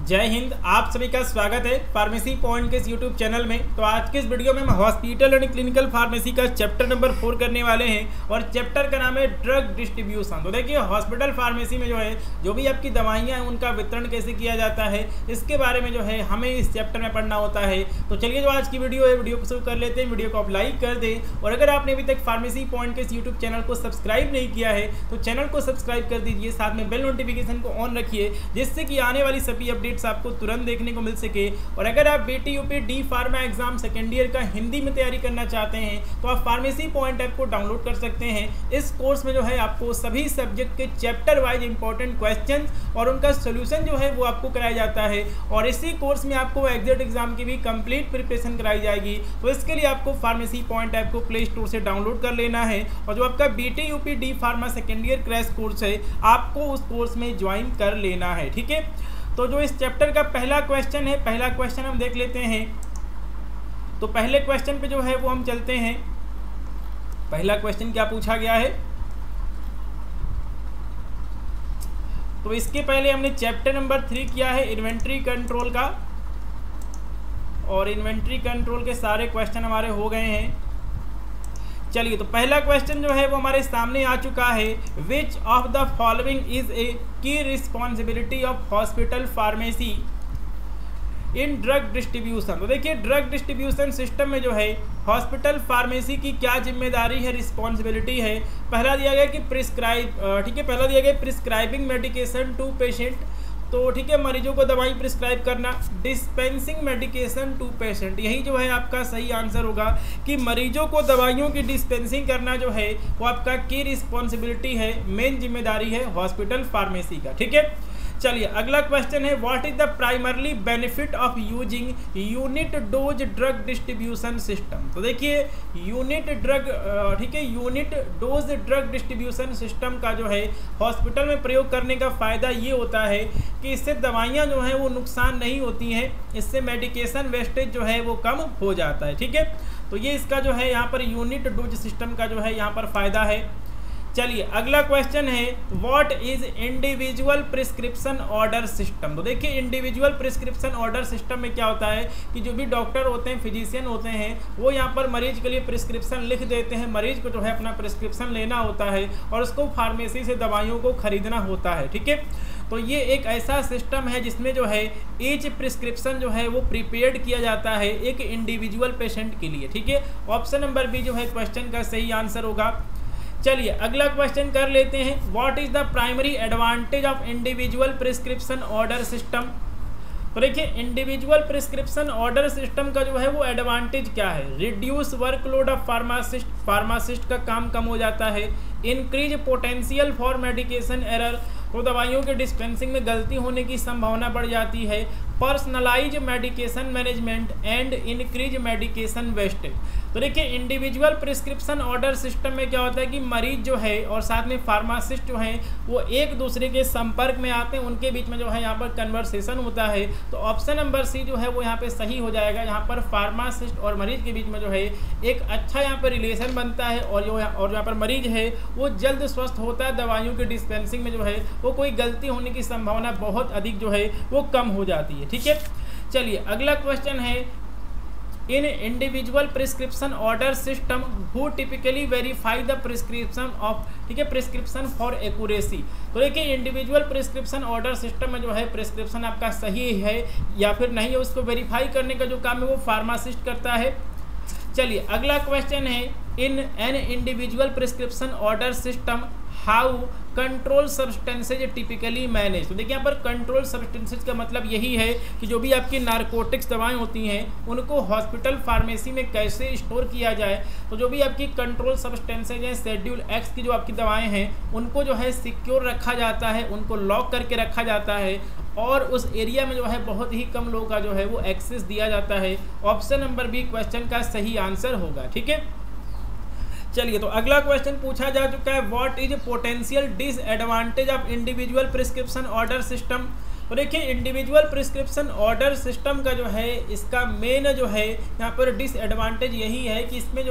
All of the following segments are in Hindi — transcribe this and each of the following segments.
जय हिंद। आप सभी का स्वागत है फार्मेसी पॉइंट के इस यूट्यूब चैनल में। तो आज के इस वीडियो में हम हॉस्पिटल एंड क्लिनिकल फार्मेसी का चैप्टर नंबर 4 करने वाले हैं और चैप्टर का नाम है ड्रग डिस्ट्रीब्यूशन। तो देखिए हॉस्पिटल फार्मेसी में जो भी आपकी दवाइयाँ हैं उनका वितरण कैसे किया जाता है इसके बारे में हमें इस चैप्टर में पढ़ना होता है। तो चलिए जो आज की वीडियो है वीडियो को शुरू कर लेते हैं। वीडियो को आप लाइक कर दें और अगर आपने अभी तक फार्मेसी पॉइंट के इस यूट्यूब चैनल को सब्सक्राइब नहीं किया है तो चैनल को सब्सक्राइब कर दीजिए, साथ में बेल नोटिफिकेशन को ऑन रखिए जिससे कि आने वाली सभी अपडेट्स आपको तुरंत देखने को मिल सके। और अगर आप BT UP D pharma exam second year का हिंदी में तैयारी करना चाहते हैं तो आप फार्मेसी पॉइंट ऐप को डाउनलोड कर सकते हैं। इस कोर्स में आपको सभी सब्जेक्ट के चैप्टर वाइज इंपॉर्टेंट क्वेश्चन और उनका सोल्यूशन वो आपको कराया जाता है और इसी कोर्स में आपको एग्जिट एग्जाम की भी कंप्लीट प्रिपरेशन कराई जाएगी। तो इसके लिए आपको फार्मेसी पॉइंट ऐप को प्ले स्टोर से डाउनलोड कर लेना है और जो आपका BT UP D pharma second year crash course है आपको उस कोर्स में ज्वाइन कर लेना है। ठीक है, तो जो इस चैप्टर का पहला क्वेश्चन है, पहला क्वेश्चन हम देख लेते हैं। तो पहले क्वेश्चन पे वो हम चलते हैं। पहला क्वेश्चन क्या पूछा गया है, तो इसके पहले हमने चैप्टर नंबर 3 किया है इन्वेंट्री कंट्रोल का और इन्वेंट्री कंट्रोल के सारे क्वेश्चन हमारे हो गए हैं। चलिए, तो पहला क्वेश्चन वो हमारे सामने आ चुका है। Which of the following is a key responsibility of hospital pharmacy in drug distribution. तो देखिए ड्रग डिस्ट्रीब्यूशन सिस्टम में हॉस्पिटल फार्मेसी की क्या जिम्मेदारी है, रिस्पॉन्सिबिलिटी है। पहला दिया गया कि पहला दिया गया प्रिस्क्राइबिंग मेडिकेशन टू पेशेंट। तो ठीक है, मरीजों को दवाई प्रिस्क्राइब करना। डिस्पेंसिंग मेडिकेशन टू पेशेंट, यही आपका सही आंसर होगा कि मरीजों को दवाइयों की डिस्पेंसिंग करना वो आपका की रिस्पॉन्सिबिलिटी है, मेन जिम्मेदारी है हॉस्पिटल फार्मेसी का। ठीक है, चलिए अगला क्वेश्चन है what is the primarily benefit of using unit dose drug distribution system. तो देखिए unit dose drug distribution system का हॉस्पिटल में प्रयोग करने का फ़ायदा ये होता है कि इससे दवाइयाँ वो नुकसान नहीं होती हैं, इससे मेडिकेशन वेस्टेज वो कम हो जाता है। ठीक है, तो ये इसका यहाँ पर यूनिट डोज सिस्टम का यहाँ पर फ़ायदा है। चलिए अगला क्वेश्चन है what is individual prescription order system. तो देखिए इंडिविजुअल प्रिस्क्रिप्शन ऑर्डर सिस्टम में क्या होता है कि जो भी डॉक्टर होते हैं, फिजिशियन होते हैं, वो यहाँ पर मरीज के लिए प्रिस्क्रिप्शन लिख देते हैं। मरीज को अपना प्रिस्क्रिप्शन लेना होता है और उसको फार्मेसी से दवाइयों को खरीदना होता है। ठीक है, तो ये एक ऐसा सिस्टम है जिसमें ईच प्रिस्क्रिप्शन वो प्रिपेयर्ड किया जाता है एक इंडिविजुअल पेशेंट के लिए। ठीक है, ऑप्शन नंबर बी क्वेश्चन का सही आंसर होगा। चलिए अगला क्वेश्चन कर लेते हैं what is the primary advantage of individual prescription order system. तो देखिए इंडिविजुअल प्रिस्क्रिप्शन ऑर्डर सिस्टम का वो एडवांटेज क्या है। रिड्यूस वर्कलोड ऑफ फार्मासिस्ट का काम कम हो जाता है। Increase potential for medication error, तो दवाइयों के डिस्पेंसिंग में गलती होने की संभावना बढ़ जाती है। Personalise medication management and increase medication wastage. तो देखिए इंडिविजुअल प्रिस्क्रिप्शन ऑर्डर सिस्टम में क्या होता है कि मरीज और साथ में फार्मासिस्ट वो एक दूसरे के संपर्क में आते हैं, उनके बीच में यहाँ पर कन्वर्सेशन होता है। तो ऑप्शन नंबर सी वो यहाँ पे सही हो जाएगा। यहाँ पर फार्मासिस्ट और मरीज के बीच में एक अच्छा यहाँ पर रिलेशन बनता है और यहाँ पर मरीज वो जल्द स्वस्थ होता है। दवाइयों के डिस्पेंसिंग में वो कोई गलती होने की संभावना बहुत अधिक वो कम हो जाती है। ठीक है, चलिए अगला क्वेश्चन है in individual prescription order system who typically verify the prescription of, ठीक है, प्रिस्क्रिप्शन फॉर एक्यूरेसी। तो देखिए इंडिविजुअल प्रिस्क्रिप्शन ऑर्डर सिस्टम में प्रिस्क्रिप्शन आपका सही है या फिर नहीं है उसको वेरीफाई करने का काम है वो फार्मासिस्ट करता है। चलिए अगला क्वेश्चन है in an individual prescription order system how control substances typically manage. तो देखिए यहाँ पर कंट्रोल सब्सटेंसेज का मतलब यही है कि जो भी आपकी नारकोटिक्स दवाएं होती हैं उनको हॉस्पिटल फार्मेसी में कैसे स्टोर किया जाए। तो जो भी आपकी कंट्रोल सब्सटेंसेज हैं, शेड्यूल एक्स की जो आपकी दवाएं हैं उनको सिक्योर रखा जाता है, उनको लॉक करके रखा जाता है और उस एरिया में बहुत ही कम लोगों का वो एक्सेस दिया जाता है। ऑप्शन नंबर बी क्वेश्चन का सही आंसर होगा। ठीक है, चलिए तो अगला क्वेश्चन पूछा जा चुका है what is potential disadvantage of individual prescription order system. तो देखिए इंडिविजुअल प्रिस्क्रिप्शन ऑर्डर सिस्टम का इसका मेन यहाँ पर डिसएडवांटेज यही है कि इसमें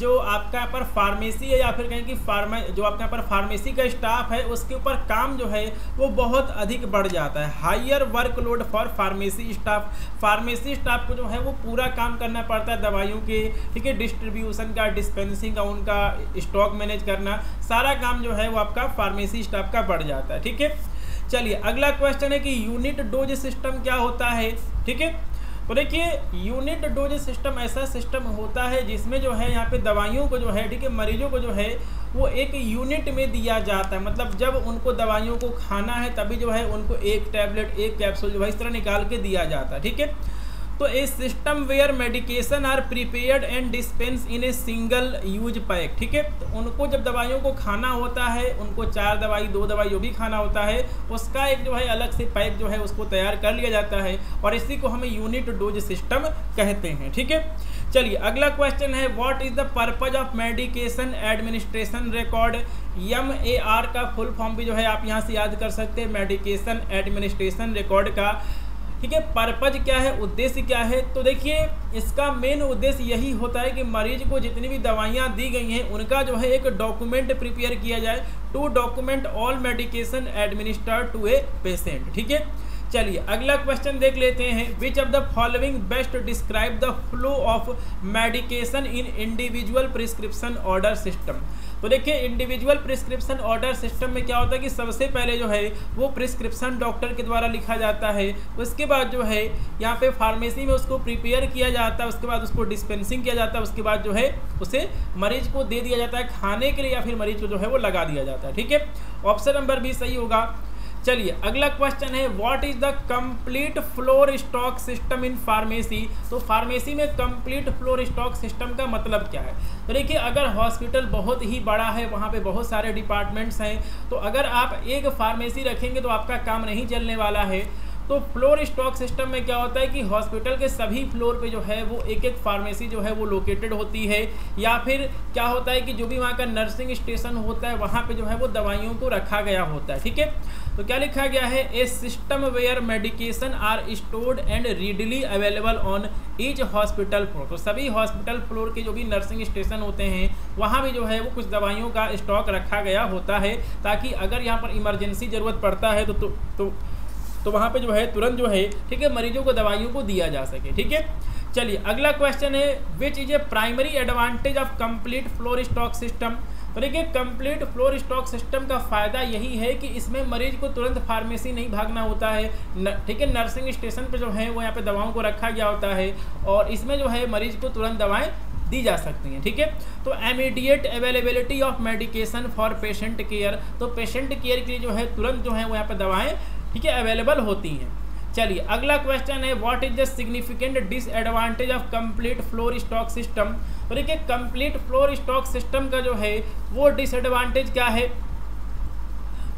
जो आपका यहाँ पर फार्मेसी है या फिर कहें कि जो आपका यहाँ पर फार्मेसी का स्टाफ है उसके ऊपर काम जो है वो बहुत अधिक बढ़ जाता है। Higher workload for pharmacy staff, pharmacy staff को जो है वो पूरा काम करना पड़ता है दवाइयों के, ठीक है, डिस्ट्रीब्यूशन का, डिस्पेंसिंग का, उनका स्टॉक मैनेज करना, सारा काम जो है वो आपका फार्मेसी स्टाफ का बढ़ जाता है। ठीक है, चलिए अगला क्वेश्चन है कि यूनिट डोज सिस्टम क्या होता है। ठीक है, तो देखिए यूनिट डोज सिस्टम ऐसा सिस्टम होता है जिसमें जो है यहाँ पे दवाइयों को जो है, ठीक है, मरीजों को जो है वो एक यूनिट में दिया जाता है। मतलब जब उनको दवाइयों को खाना है तभी जो है उनको एक टैबलेट, एक कैप्सूल जो है इस तरह निकाल के दिया जाता है। ठीक है, तो a system where medication are prepared and dispense in a single use pack. ठीक है, तो उनको जब दवाइयों को खाना होता है, उनको 4 दवाई 2 दवाई जो भी खाना होता है उसका एक जो है अलग से पैक जो है उसको तैयार कर लिया जाता है और इसी को हमें यूनिट डोज सिस्टम कहते हैं। ठीक है, चलिए अगला क्वेश्चन है what is the purpose of medication administration record. MAR का फुल फॉर्म भी जो है आप यहाँ से याद कर सकते हैं, मेडिकेशन एडमिनिस्ट्रेशन रिकॉर्ड का। ठीक है, पर्पज क्या है, उद्देश्य क्या है, तो देखिए इसका मेन उद्देश्य यही होता है कि मरीज को जितनी भी दवाइयाँ दी गई हैं उनका जो है एक डॉक्यूमेंट प्रिपेयर किया जाए to document all medication administered to a patient. ठीक है, चलिए अगला क्वेश्चन देख लेते हैं which of the following best describe the flow of medication in individual prescription order system. तो देखिए इंडिविजुअल प्रिस्क्रिप्शन ऑर्डर सिस्टम में क्या होता है कि सबसे पहले जो है वो प्रिस्क्रिप्शन डॉक्टर के द्वारा लिखा जाता है, उसके बाद जो है यहाँ पे फार्मेसी में उसको प्रिपेयर किया जाता है, उसके बाद उसको डिस्पेंसिंग किया जाता है, उसके बाद जो है उसे मरीज को दे दिया जाता है खाने के लिए या फिर मरीज को जो है वो लगा दिया जाता है। ठीक है, ऑप्शन नंबर बी सही होगा। चलिए अगला क्वेश्चन है what is the complete floor stock system in pharmacy. तो फार्मेसी में कंप्लीट फ्लोर स्टॉक सिस्टम का मतलब क्या है। तो देखिए अगर हॉस्पिटल बहुत ही बड़ा है, वहाँ पे बहुत सारे डिपार्टमेंट्स हैं, तो अगर आप एक फार्मेसी रखेंगे तो आपका काम नहीं चलने वाला है। तो फ्लोर स्टॉक सिस्टम में क्या होता है कि हॉस्पिटल के सभी फ्लोर पे जो है वो एक एक फार्मेसी जो है वो लोकेटेड होती है, या फिर क्या होता है कि जो भी वहाँ का नर्सिंग स्टेशन होता है वहाँ पे जो है वो दवाइयों को रखा गया होता है। ठीक है, तो क्या लिखा गया है a system where medication are stored and readily available on each hospital floor. तो सभी हॉस्पिटल फ्लोर के जो भी नर्सिंग स्टेशन होते हैं वहाँ भी जो है वो कुछ दवाइयों का स्टॉक रखा गया होता है ताकि अगर यहाँ पर इमरजेंसी ज़रूरत पड़ता है तो वहाँ पे जो है तुरंत जो है, ठीक है, मरीजों को दवाइयों को दिया जा सके। ठीक है, चलिए अगला क्वेश्चन है which is a primary advantage of complete floor stock system. तो देखिए कंप्लीट फ्लोर स्टॉक सिस्टम का फ़ायदा यही है कि इसमें मरीज को तुरंत फार्मेसी नहीं भागना होता है। ठीक है, नर्सिंग स्टेशन पे जो है वो यहाँ पे दवाओं को रखा गया होता है और इसमें जो है मरीज को तुरंत दवाएं दी जा सकती हैं। ठीक है, तो immediate availability of medication for patient care. तो पेशेंट केयर के लिए जो है तुरंत जो है वो यहाँ पे दवाएँ, ठीक है, अवेलेबल होती हैं। चलिए अगला क्वेश्चन है what is the significant disadvantage of complete floor stock system. तो देखिए कंप्लीट फ्लोर स्टॉक सिस्टम का जो है वो डिसएडवांटेज क्या है,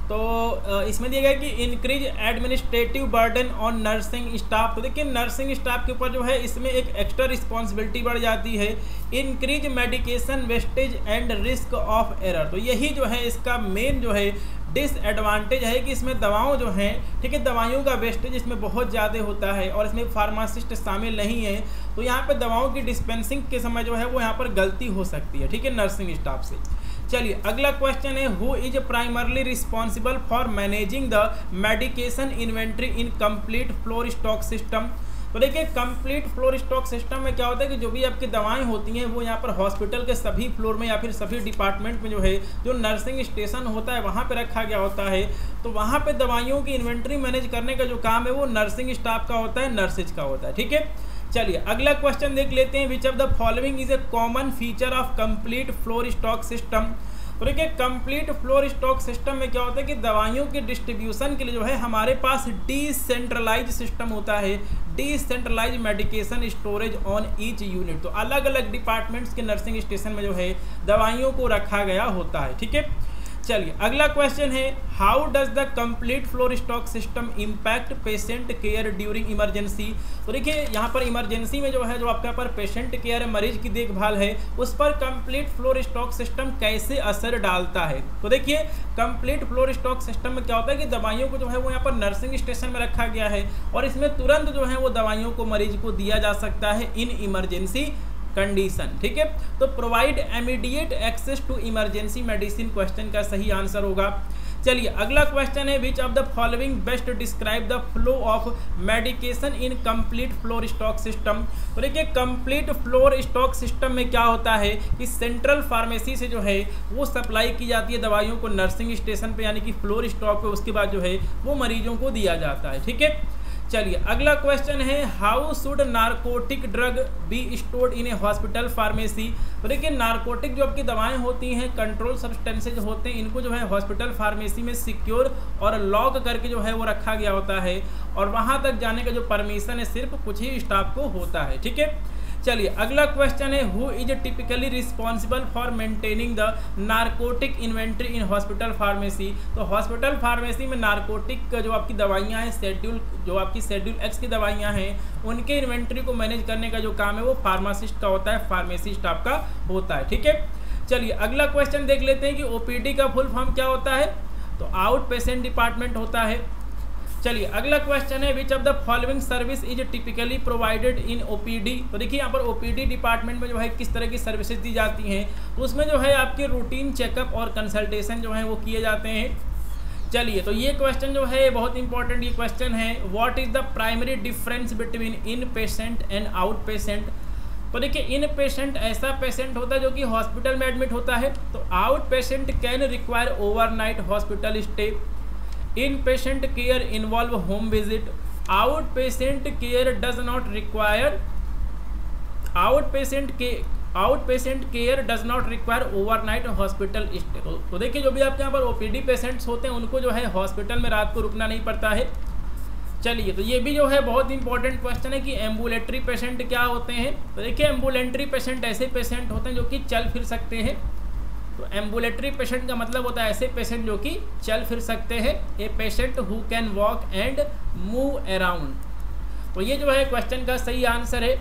तो इसमें दिया गया कि increase administrative burden on nursing staff. तो देखिए नर्सिंग स्टाफ के ऊपर जो है इसमें एक एक्स्ट्रा रिस्पॉन्सिबिलिटी बढ़ जाती है। Increase medication wastage and risk of error. तो यही जो है इसका मेन जो है डिसएडवांटेज है कि इसमें दवाओं जो हैं, ठीक है, दवाइयों का वेस्टेज इसमें बहुत ज़्यादा होता है और इसमें फार्मासिस्ट शामिल नहीं है, तो यहाँ पे दवाओं की डिस्पेंसिंग के समय जो है वो यहाँ पर गलती हो सकती है। ठीक है, नर्सिंग स्टाफ से। चलिए अगला क्वेश्चन है who is primarily responsible for managing the medication inventory in complete floor stock system. तो देखिए कंप्लीट फ्लोर स्टॉक सिस्टम में क्या होता है कि जो भी आपकी दवाएं होती हैं वो यहाँ पर हॉस्पिटल के सभी फ्लोर में या फिर सभी डिपार्टमेंट में जो है जो नर्सिंग स्टेशन होता है वहाँ पे रखा गया होता है। तो वहाँ पे दवाइयों की इन्वेंट्री मैनेज करने का जो काम है वो नर्सिंग स्टाफ का होता है, नर्सेज का होता है। ठीक है, चलिए अगला क्वेश्चन देख लेते हैं which of the following is A common feature of complete floor stock system. तो देखिए कंप्लीट फ्लोर स्टॉक सिस्टम में क्या होता है कि दवाइयों के डिस्ट्रीब्यूशन के लिए जो है हमारे पास डिसेंट्रलाइज सिस्टम होता है, decentralise medication storage on each unit. तो अलग अलग डिपार्टमेंट्स के नर्सिंग स्टेशन में जो है दवाइयों को रखा गया होता है। ठीक है, चलिए अगला क्वेश्चन है how does the complete floor stock system impact patient care during emergency. तो देखिए यहाँ पर इमरजेंसी में जो है जो आपके यहाँ पर पेशेंट केयर है, मरीज की देखभाल है, उस पर कंप्लीट फ्लोर स्टॉक सिस्टम कैसे असर डालता है। तो देखिए कंप्लीट फ्लोर स्टॉक सिस्टम में क्या होता है कि दवाइयों को जो है वो यहाँ पर नर्सिंग स्टेशन में रखा गया है और इसमें तुरंत जो है वो दवाइयों को मरीज को दिया जा सकता है इन इमरजेंसी कंडीशन, ठीक है। तो provide immediate access to emergency medicine question का सही आंसर होगा। चलिए अगला क्वेश्चन है, which of the following best describe the flow of medication in complete floor stock system. तो देखिए कंप्लीट फ्लोर स्टॉक सिस्टम में क्या होता है कि सेंट्रल फार्मेसी से जो है वो सप्लाई की जाती है दवाइयों को नर्सिंग स्टेशन पे यानी कि फ्लोर स्टॉक पे, उसके बाद जो है वो मरीजों को दिया जाता है, ठीक है। चलिए अगला क्वेश्चन है, how should narcotic drug be stored in A hospital pharmacy. तो देखिए नारकोटिक जो आपकी दवाएं होती हैं, कंट्रोल सब्सटेंसेज होते हैं, इनको जो है हॉस्पिटल फार्मेसी में सिक्योर और लॉक करके जो है वो रखा गया होता है, और वहां तक जाने का जो परमिशन है सिर्फ कुछ ही स्टाफ को होता है, ठीक है। चलिए अगला क्वेश्चन है, who is typically responsible for maintaining the narcotic inventory in hospital pharmacy. तो हॉस्पिटल फार्मेसी में नारकोटिक जो आपकी दवाइयाँ हैं, शेड्यूल एक्स की दवाइयाँ हैं, उनके इन्वेंट्री को मैनेज करने का जो काम है वो फार्मासिस्ट का होता है, फार्मेसी स्टाफ का होता है, ठीक है। चलिए अगला क्वेश्चन देख लेते हैं कि ओपीडी का फुल फॉर्म क्या होता है। तो आउट पेशेंट डिपार्टमेंट होता है। चलिए अगला क्वेश्चन है, which of the following service is typically provided in OPD. तो देखिए यहाँ पर ओपीडी डिपार्टमेंट में जो है किस तरह की सर्विसेज दी जाती हैं, तो उसमें जो है आपके रूटीन चेकअप और कंसल्टेशन जो है वो किए जाते हैं। चलिए तो ये क्वेश्चन जो है बहुत इंपॉर्टेंट ये क्वेश्चन है, what is the primary difference between in patient and out patient. तो देखिए इन पेशेंट ऐसा पेशेंट होता है जो कि हॉस्पिटल में एडमिट होता है, तो out patient can require overnight hospital stay. In patient care involve home visit. Out patient care does not require overnight hospital stay. तो देखिए जो भी आपके यहाँ पर ओपीडी पेशेंट्स होते हैं उनको जो है हॉस्पिटल में रात को रुकना नहीं पड़ता है। चलिए तो ये भी जो है बहुत इंपॉर्टेंट क्वेश्चन है कि एम्बुलेटरी पेशेंट क्या होते हैं। तो देखिए एम्बुलेटरी पेशेंट ऐसे पेशेंट होते हैं जो कि चल फिर सकते हैं। तो एम्बुलेटरी पेशेंट का मतलब होता है ऐसे पेशेंट जो कि चल फिर सकते हैं, a patient who can walk and move around. तो ये जो है क्वेश्चन का सही आंसर है।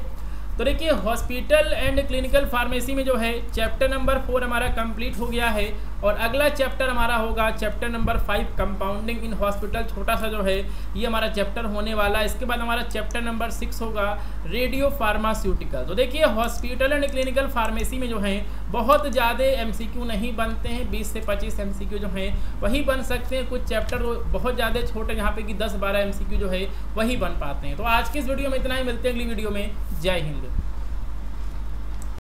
तो देखिए हॉस्पिटल एंड क्लिनिकल फार्मेसी में जो है चैप्टर नंबर 4 हमारा कंप्लीट हो गया है, और अगला चैप्टर हमारा होगा chapter number 5 compounding in hospital. छोटा सा जो है ये हमारा चैप्टर होने वाला है। इसके बाद हमारा चैप्टर नंबर 6 होगा रेडियो फार्मास्यूटिकल। तो देखिए हॉस्पिटल एंड क्लिनिकल फार्मेसी में जो है बहुत ज़्यादा एमसीक्यू नहीं बनते हैं, 20 से 25 एमसीक्यू जो हैं वही बन सकते हैं। कुछ चैप्टर बहुत ज़्यादा छोटे जहाँ पे कि 10-12 एमसीक्यू जो है वही बन पाते हैं। तो आज की इस वीडियो में इतना ही, मिलते हैं अगली वीडियो में। जय हिंद।